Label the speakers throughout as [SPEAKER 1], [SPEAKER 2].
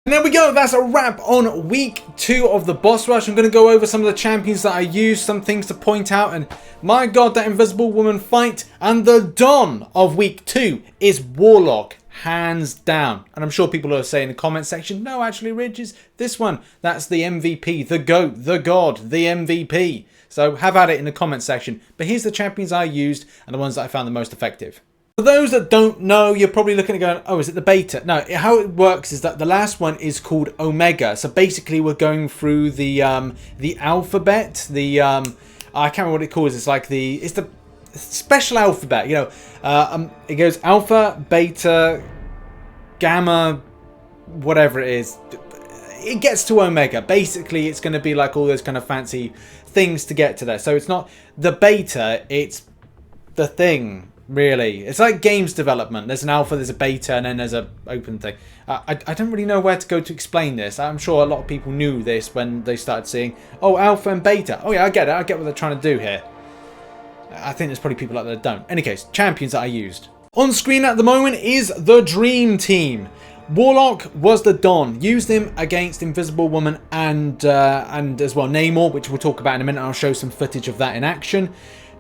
[SPEAKER 1] And there we go, that's a wrap on week 2 of the boss rush. I'm going to go over some of the champions that I used, some things to point out, and my god, that Invisible Woman fight. And the Don of week 2 is Warlock, hands down. And I'm sure people are saying in the comment section, no, actually, Ridge is this one. That's the MVP, the GOAT, the God, the MVP. So have at it in the comment section. But here's the champions I used and the ones that I found the most effective. For those that don't know, you're probably looking at going, oh, is it the beta? No, how it works is that the last one is called Omega. So basically we're going through the alphabet, I can't remember what it calls. It's like it's the special alphabet, you know. It goes alpha, beta, gamma, whatever it is. It gets to Omega. Basically, it's going to be like all those kind of fancy things to get to there. So it's not the beta, it's the thing. Really, it's like games development. There's an alpha, there's a beta, and then there's an open thing. I don't really know where to go to explain this. I'm sure a lot of people knew this when they started seeing, oh, alpha and beta. Oh yeah, I get it. I get what they're trying to do here. I think there's probably people out there that don't. In any case, champions that I used. On screen at the moment is the Dream Team. Warlock was the Don. Used him against Invisible Woman and as well Neymar, which we'll talk about in a minute. I'll show some footage of that in action.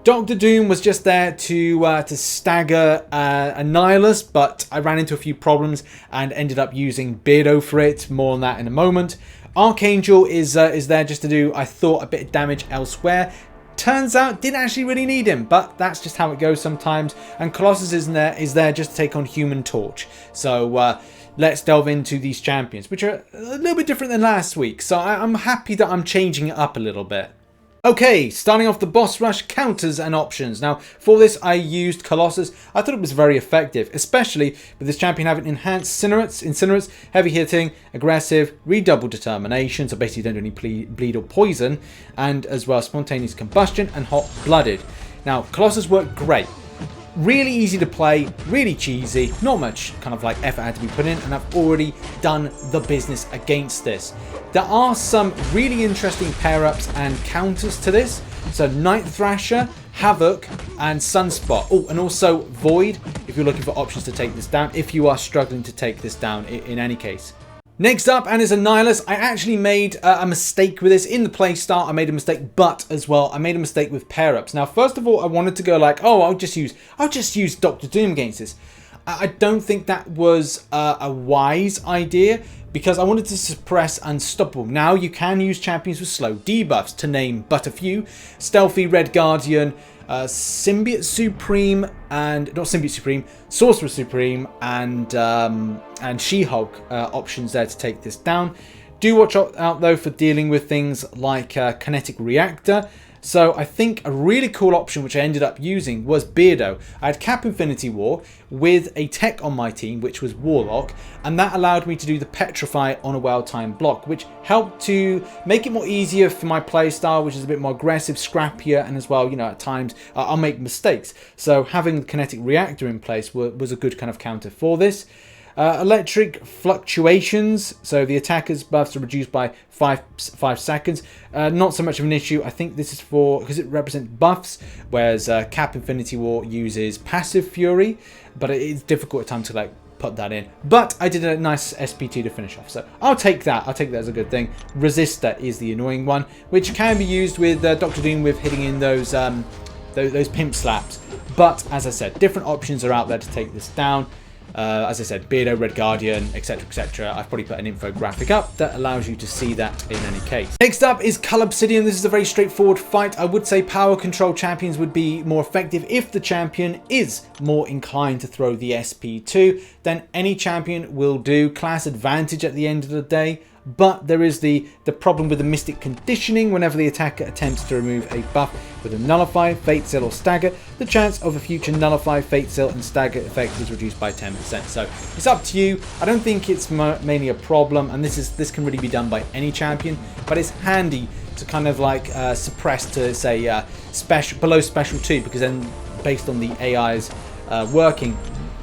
[SPEAKER 1] Dr. Doom was just there to stagger Annihilus, but I ran into a few problems and ended up using Beardo for it. More on that in a moment. Archangel is there just to do, I thought, a bit of damage elsewhere. Turns out, didn't actually really need him, but that's just how it goes sometimes. And Colossus is there just to take on Human Torch. So let's delve into these champions, which are a little bit different than last week. So I'm happy that I'm changing it up a little bit. Okay, starting off the boss rush, counters and options. Now, for this, I used Colossus. I thought it was very effective, especially with this champion having enhanced incinerates, heavy hitting, aggressive, redoubled determination, so basically don't do any bleed or poison, and as well spontaneous combustion and hot-blooded. Now, Colossus worked great. Really easy to play, really cheesy, not much kind of like effort had to be put in, and I've already done the business against this. There are some really interesting pair-ups and counters to this. So Night Thrasher, Havok, and Sunspot. Oh, and also Void, if you're looking for options to take this down, if you are struggling to take this down in any case. Next up, and is Annihilus. I actually made a mistake with this in the playstyle. I made a mistake, but as well, I made a mistake with pair-ups. Now, first of all, I wanted to go like, oh, I'll just use Dr. Doom against this. I don't think that was a wise idea because I wanted to suppress Unstoppable. Now, you can use champions with slow debuffs, to name but a few. Stealthy Red Guardian, Symbiote Supreme, and not Symbiote Supreme, Sorcerer Supreme, and She-Hulk options there to take this down. Do watch out though for dealing with things like Kinetic Reactor. So I think a really cool option which I ended up using was Beardo. I had Cap Infinity War with a tech on my team, which was Warlock, and that allowed me to do the Petrify on a well-timed block, which helped to make it more easier for my playstyle, which is a bit more aggressive, scrappier, and as well, you know, at times I'll make mistakes. So having the Kinetic Reactor in place was a good kind of counter for this. Electric Fluctuations, so the attacker's buffs are reduced by 5 seconds. Not so much of an issue. I think this is because it represents buffs, whereas Cap Infinity War uses Passive Fury, but it is difficult at times to like put that in. But I did a nice SP2 to finish off, so I'll take that. I'll take that as a good thing. Resistor is the annoying one, which can be used with Dr. Doom with hitting in those pimp slaps. But as I said, different options are out there to take this down. As I said, Beardo, Red Guardian, etc, etc. I've probably put an infographic up that allows you to see that in any case. Next up is Cull Obsidian. This is a very straightforward fight. I would say power control champions would be more effective if the champion is more inclined to throw the SP2. Then any champion will do. Class advantage at the end of the day. But there is the problem with the Mystic Conditioning. Whenever the attacker attempts to remove a buff with a Nullify, Fate Seal, or Stagger, the chance of a future Nullify, Fate Seal, and Stagger effect is reduced by 10%. So it's up to you. I don't think it's mainly a problem, and this can really be done by any champion, but it's handy to kind of like suppress to say below special 2, because then based on the AI's working,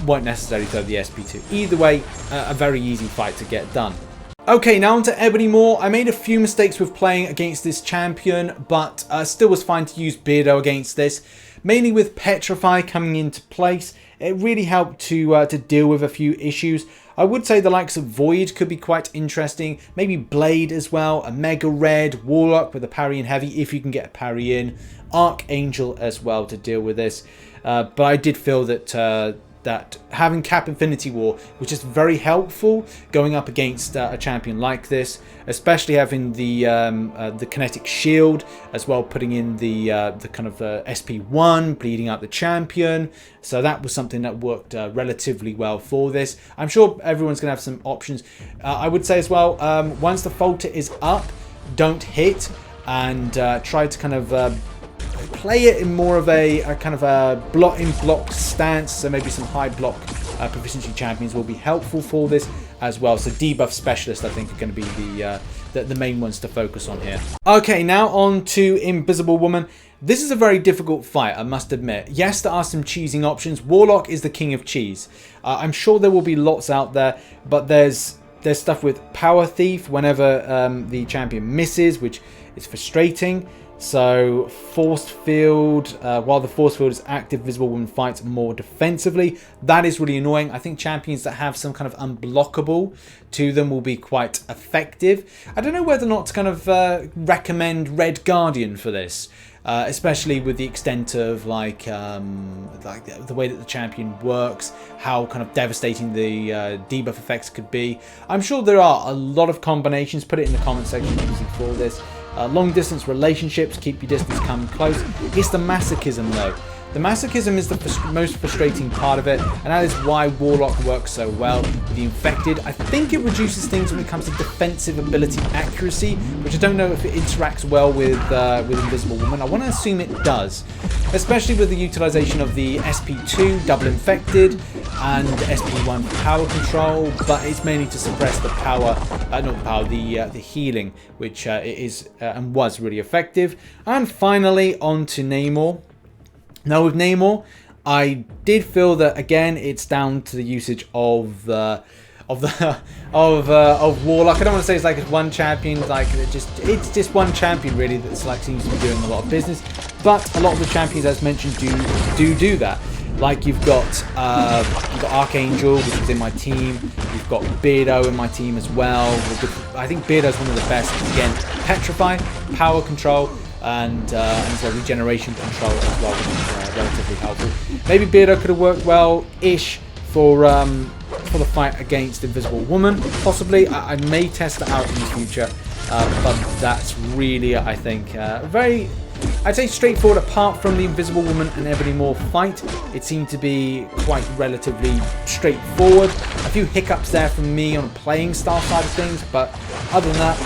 [SPEAKER 1] won't necessarily throw the SP2. Either way, a very easy fight to get done. Okay, now on to Ebony Maw. I made a few mistakes with playing against this champion, but still was fine to use Beardo against this. Mainly with Petrify coming into place, it really helped to deal with a few issues. I would say the likes of Void could be quite interesting. Maybe Blade as well, a Mega Red, Warlock with a parry in heavy if you can get a parry in. Archangel as well to deal with this. But I did feel that that having Cap Infinity War was just very helpful going up against a champion like this, especially having the kinetic shield as well, putting in the kind of SP1, bleeding out the champion. So that was something that worked relatively well for this. I'm sure everyone's gonna have some options. I would say as well, once the falter is up, don't hit, and try to kind of play it in more of a kind of a block stance. So maybe some high block proficiency champions will be helpful for this as well. So debuff specialists, I think, are going to be the main ones to focus on here. Okay, now on to Invisible Woman. This is a very difficult fight, I must admit. Yes, there are some cheesing options. Warlock is the king of cheese. I'm sure there will be lots out there, but there's stuff with Power Thief whenever the champion misses, which is frustrating. So Force Field, while the Force Field is active, Visible Woman fights more defensively. That is really annoying. I think champions that have some kind of unblockable to them will be quite effective. I don't know whether or not to kind of recommend Red Guardian for this. Especially with the extent of like the way that the champion works, how kind of devastating the debuff effects could be. I'm sure there are a lot of combinations. Put it in the comment section for this. Long distance relationships, keep your distance, come close. It's the masochism though. The masochism is the most frustrating part of it, and that is why Warlock works so well with the Infected. I think it reduces things when it comes to defensive ability accuracy, which I don't know if it interacts well with Invisible Woman. I want to assume it does, especially with the utilization of the SP2 double Infected and SP1 for power control, but it's mainly to suppress the power, not the power, the healing, which it is and was really effective. And finally, on to Neymar. Now with Neymar, I did feel that again it's down to the usage of Warlock. I don't want to say it's like it's one champion, like it's just one champion really that's like seems to be doing a lot of business. But a lot of the champions, as mentioned, do that. Like you've got Archangel, which is in my team. You've got Beardo in my team as well. I think Beardo's one of the best. Again, Petrify, power control, and so regeneration control as well, which is relatively helpful. Maybe Beardo could have worked well-ish for the fight against Invisible Woman, possibly. I may test that out in the future, but that's really, I think, very, I'd say, straightforward. Apart from the Invisible Woman and Ebony Maw fight, it seemed to be quite relatively straightforward. A few hiccups there from me on the playing style side of things, but other than that,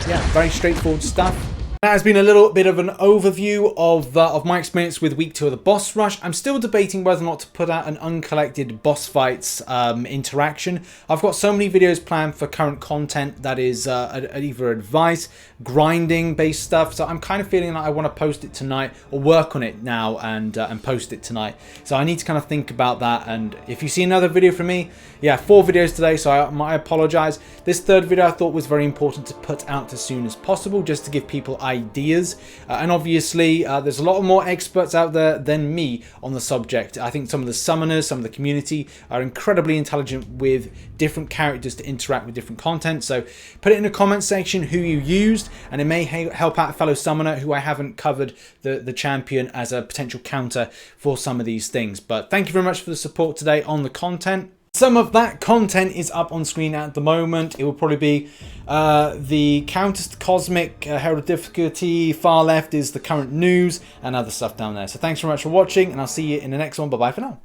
[SPEAKER 1] yeah, very straightforward stuff. That has been a little bit of an overview of my experience with week 2 of the boss rush. I'm still debating whether or not to put out an uncollected boss fights interaction. I've got so many videos planned for current content that is either advice, grinding based stuff. So I'm kind of feeling like I want to post it tonight or work on it now and post it tonight. So I need to kind of think about that. And if you see another video from me, yeah, 4 videos today, so I apologize. This third video I thought was very important to put out as soon as possible, just to give people ideas. And obviously, there's a lot more experts out there than me on the subject. I think some of the summoners, some of the community are incredibly intelligent with different characters to interact with different content. So put it in the comment section who you used, and it may help out a fellow summoner who I haven't covered the champion as a potential counter for some of these things. But thank you very much for the support today on the content. Some of that content is up on screen at the moment. It will probably be the counters to Cosmic, Herald of Difficulty, far left is the current news, and other stuff down there. So thanks very much for watching, and I'll see you in the next one. Bye-bye for now.